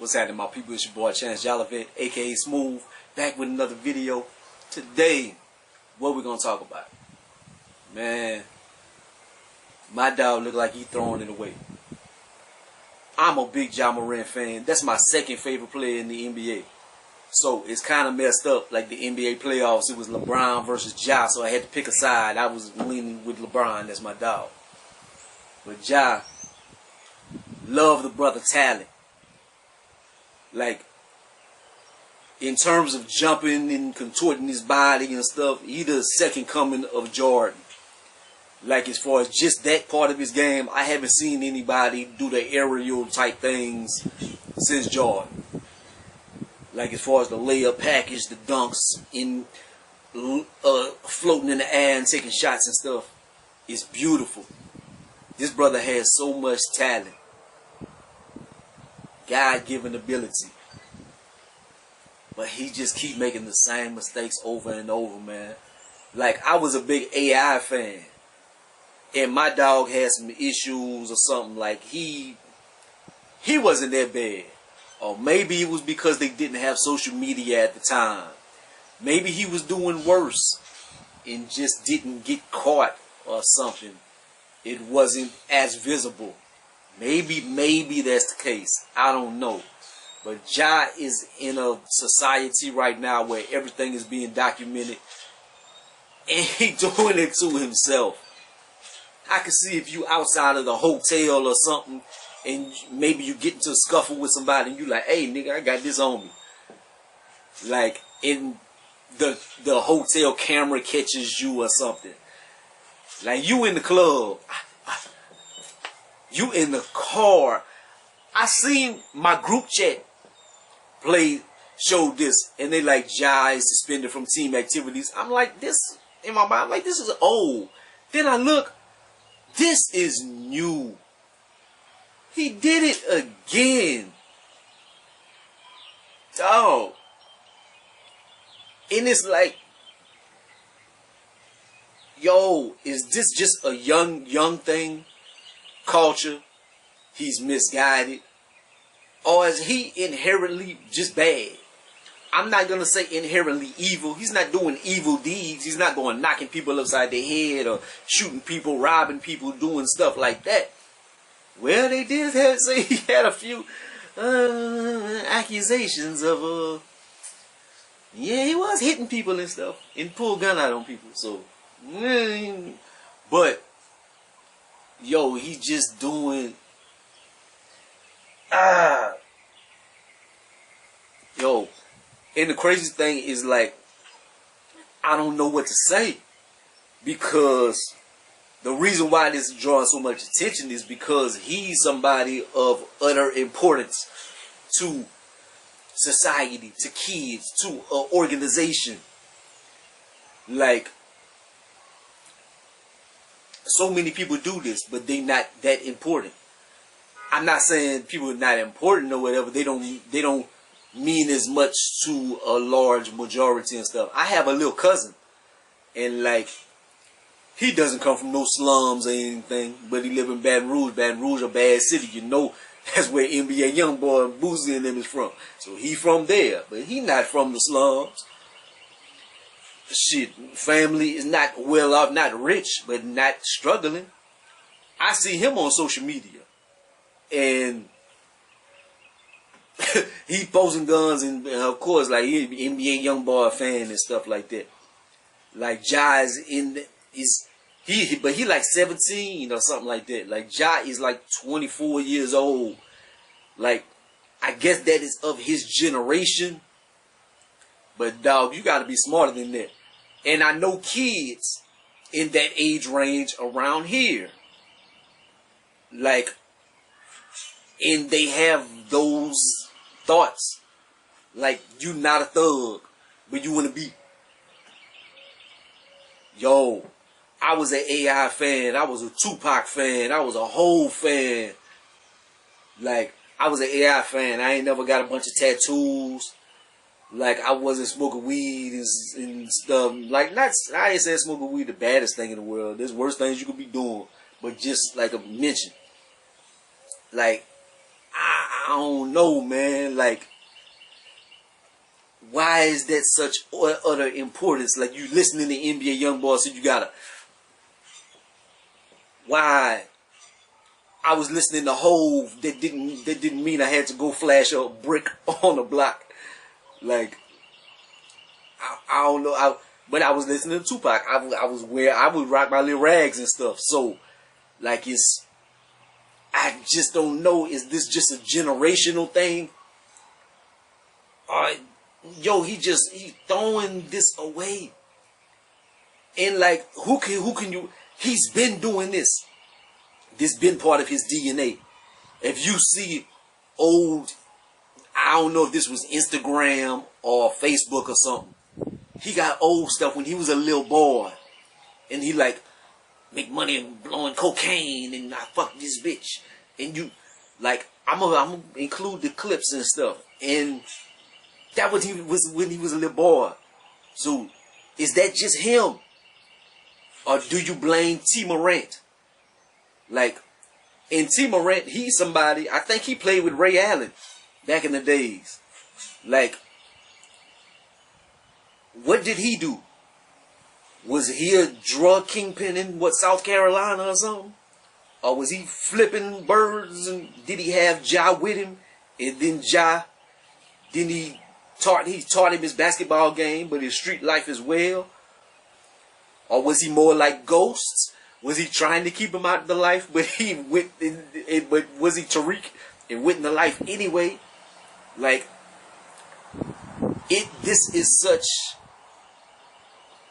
What's happening, my people? It's your boy Chance Jolivet, aka Smooth, back with another video. Today, what we gonna talk about? Man, my dog look like he throwing it away. I'm a big Morant fan. That's my second favorite player in the NBA. So it's kind of messed up. Like the NBA playoffs, it was LeBron versus Ja, so I had to pick a side. I was leaning with LeBron. That's my dog. But Ja, love the brother talent. Like, in terms of jumping and contorting his body and stuff, he the second coming of Jordan. Like, as far as just that part of his game, I haven't seen anybody do the aerial type things since Jordan. Like, as far as the layup package, the dunks, in floating in the air and taking shots and stuff, it's beautiful. This brother has so much talent. God-given ability. But he just keep making the same mistakes over and over, man. Like, I was a big AI fan. And my dog had some issues or something. Like, he wasn't that bad. Or maybe it was because they didn't have social media at the time. Maybe he was doing worse and just didn't get caught or something. It wasn't as visible. Maybe that's the case. I don't know. But Ja is in a society right now where everything is being documented. And he doing it to himself. I can see if you outside of the hotel or something and maybe you get into a scuffle with somebody and you like, hey nigga, I got this on me. Like in the hotel camera catches you or something. Like you in the club. You in the car. I seen my group chat showed this, and they like Ja is suspended from team activities. I'm like, this in my mind, like this is old. Then I look, this is new. He did it again, dog. And it's like, yo, is this just a young thing? Culture, he's misguided, or is he inherently just bad? I'm not gonna say inherently evil. He's not doing evil deeds. He's not going knocking people upside their head or shooting people, robbing people, doing stuff like that. Well, they did say he had a few accusations of yeah, he was hitting people and stuff and pulled gun out on people. So, but yo, he just doing yo, and the crazy thing is, like, I don't know what to say, because the reason why this is drawing so much attention is because he's somebody of utter importance to society, to kids, to an organization. Like, so many people do this, but they not that important. I'm not saying people are not important or whatever. They don't mean as much to a large majority and stuff. I have a little cousin, and like, he doesn't come from no slums or anything, but he live in Baton Rouge. Baton Rouge, a bad city, you know. That's where NBA Youngboy and Boosie and them is from. So he from there, but he not from the slums. Shit, family is not well off, not rich, but not struggling. I see him on social media, and he posting guns, and of course, like, he NBA Youngboy fan and stuff like that. Like, Ja is but he like 17 or something like that. Like, Ja is like 24 years old. Like, I guess that is of his generation. But dog, you gotta be smarter than that. And I know kids in that age range around here. Like, and they have those thoughts. Like, you not a thug, but you want to be. Yo, I was an AI fan. I was a Tupac fan. I was a whole fan. Like, I was an AI fan. I ain't never got a bunch of tattoos. Like, I wasn't smoking weed and stuff. Like, I ain't saying smoking weed the baddest thing in the world. There's worse things you could be doing. But just like a mention. Like, I don't know, man. Like, why is that such utter importance? Like, you listening to NBA YoungBoy, so you gotta. Why? I was listening to Hove. That didn't mean I had to go flash a brick on the block. Like, I don't know. But I was listening to Tupac. I would rock my little rags and stuff. So, like, I just don't know. Is this just a generational thing? Yo, he throwing this away. And like, who can you? He's been doing this. This been part of his DNA. If you see old, I don't know if this was Instagram or Facebook or something. He got old stuff when he was a little boy, and he like make money and blowing cocaine, and I fuck this bitch, and you like I'm gonna include the clips and stuff, and that was when he was a little boy. So is that just him, or do you blame T. Morant? Like, and T. Morant, he's somebody, I think he played with Ray Allen back in the days. Like, what did he do? Was he a drug kingpin in South Carolina or something? Or was he flipping birds, and did he have Ja with him? And then Ja, then he taught him his basketball game, but his street life as well? Or was he more like Ghosts? Was he trying to keep him out of the life, but he went? But was he Tariq and went in the life anyway? Like, this is such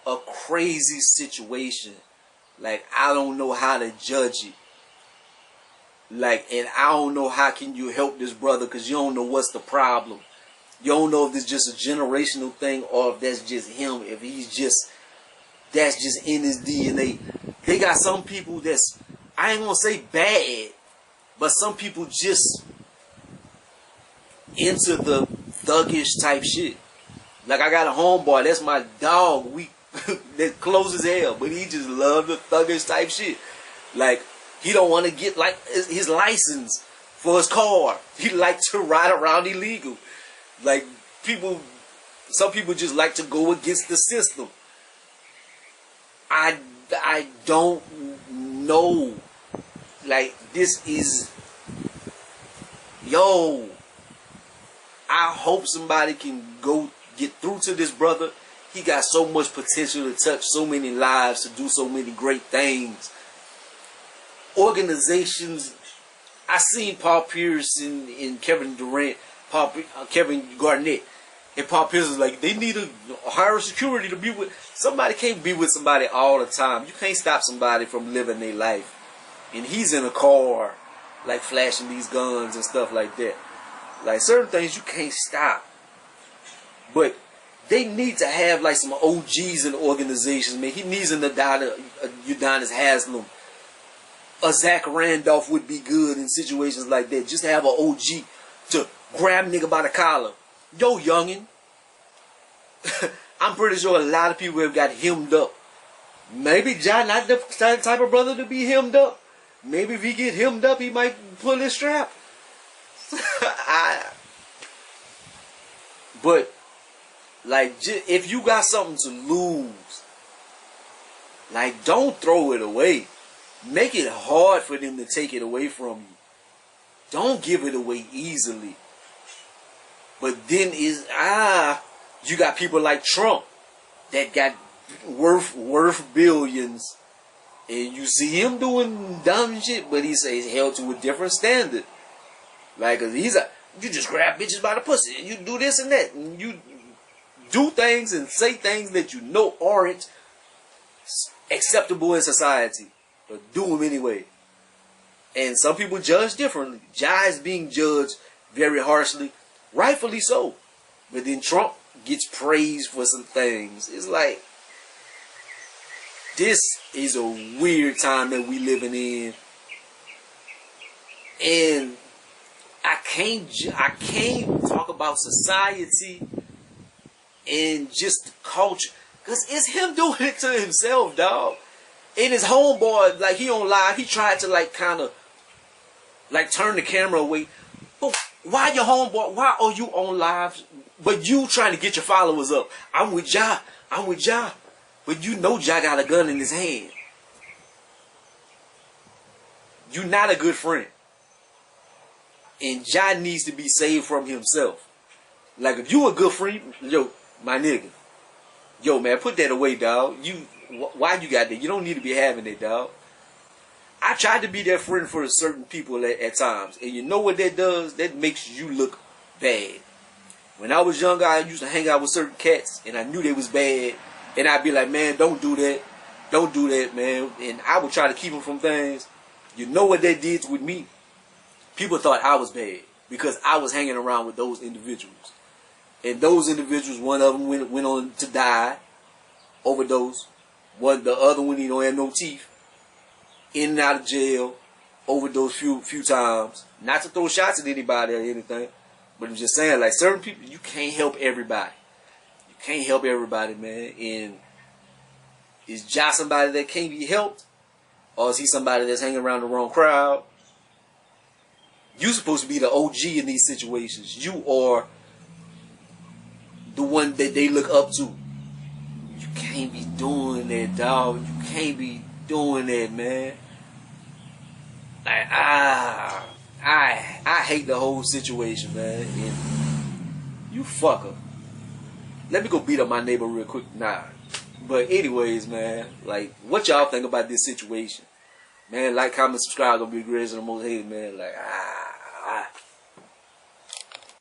a crazy situation. Like, I don't know how to judge it. Like, and I don't know how can you help this brother, because you don't know what's the problem. You don't know if this is just a generational thing or if that's just him. If that's just in his DNA. They got some people that's, I ain't gonna say bad, but some people just into the thuggish type shit. Like, I got a homeboy, that's my dog. That close as hell, but he just love the thuggish type shit. Like, he don't want to get like his license for his car. He like to ride around illegal. Like, some people just like to go against the system. I don't know. Like, this is, yo, I hope somebody can go get through to this brother. He got so much potential to touch so many lives, to do so many great things. Organizations, I seen Paul Pierce and Kevin Durant, Kevin Garnett, and Paul Pierce is like, they need a higher security to be with. Somebody can't be with somebody all the time. You can't stop somebody from living their life. And he's in a car, like flashing these guns and stuff like that. Like, certain things you can't stop. But they need to have like some OGs in organizations, man. He needs an Udonis Haslam. A Zach Randolph would be good in situations like that. Just to have an OG to grab nigga by the collar. Yo, youngin. I'm pretty sure a lot of people have got hemmed up. Maybe John not the type of brother to be hemmed up. Maybe if he get hemmed up, he might pull his strap. But, like, if you got something to lose, like, don't throw it away. Make it hard for them to take it away from you. Don't give it away easily. But then you got people like Trump that got worth billions, and you see him doing dumb shit, but he's held to a different standard. Like, you just grab bitches by the pussy, and you do this and that, and you do things and say things that you know aren't acceptable in society, but do them anyway. And some people judge differently. Ja is being judged very harshly, rightfully so. But then Trump gets praised for some things. It's like, this is a weird time that we living in, and I can't talk about society and just culture, because it's him doing it to himself, dog. And his homeboy, like, he on live, he tried to like kind of like turn the camera away. Why your homeboy? Why are you on live? But you trying to get your followers up. I'm with Ja. I'm with Ja. But you know Ja got a gun in his hand. You not a good friend. And Ja needs to be saved from himself. Like if you a good friend, yo, my nigga. Yo, man, put that away, dog. Why you got that? You don't need to be having that, dog. I tried to be that friend for certain people at times. And you know what that does? That makes you look bad. When I was younger, I used to hang out with certain cats. And I knew they was bad. And I'd be like, man, don't do that. Don't do that, man. And I would try to keep them from things. You know what that did with me? People thought I was bad. Because I was hanging around with those individuals. And those individuals, one of them went on to die. Overdose. The other one, he don't have no teeth. In and out of jail, overdose few times. Not to throw shots at anybody or anything, but I'm just saying, like certain people, you can't help everybody. You can't help everybody, man. And is Ja somebody that can't be helped, or is he somebody that's hanging around the wrong crowd? You supposed to be the OG in these situations. You are the one that they look up to. You can't be doing that, dog. You can't be doing that, man. Like, I hate the whole situation, man. And you fucker. Let me go beat up my neighbor real quick. Nah. But anyways, man, like, what y'all think about this situation? Man, like, comment, subscribe. Gonna be the greatest and the most hated, man. Like,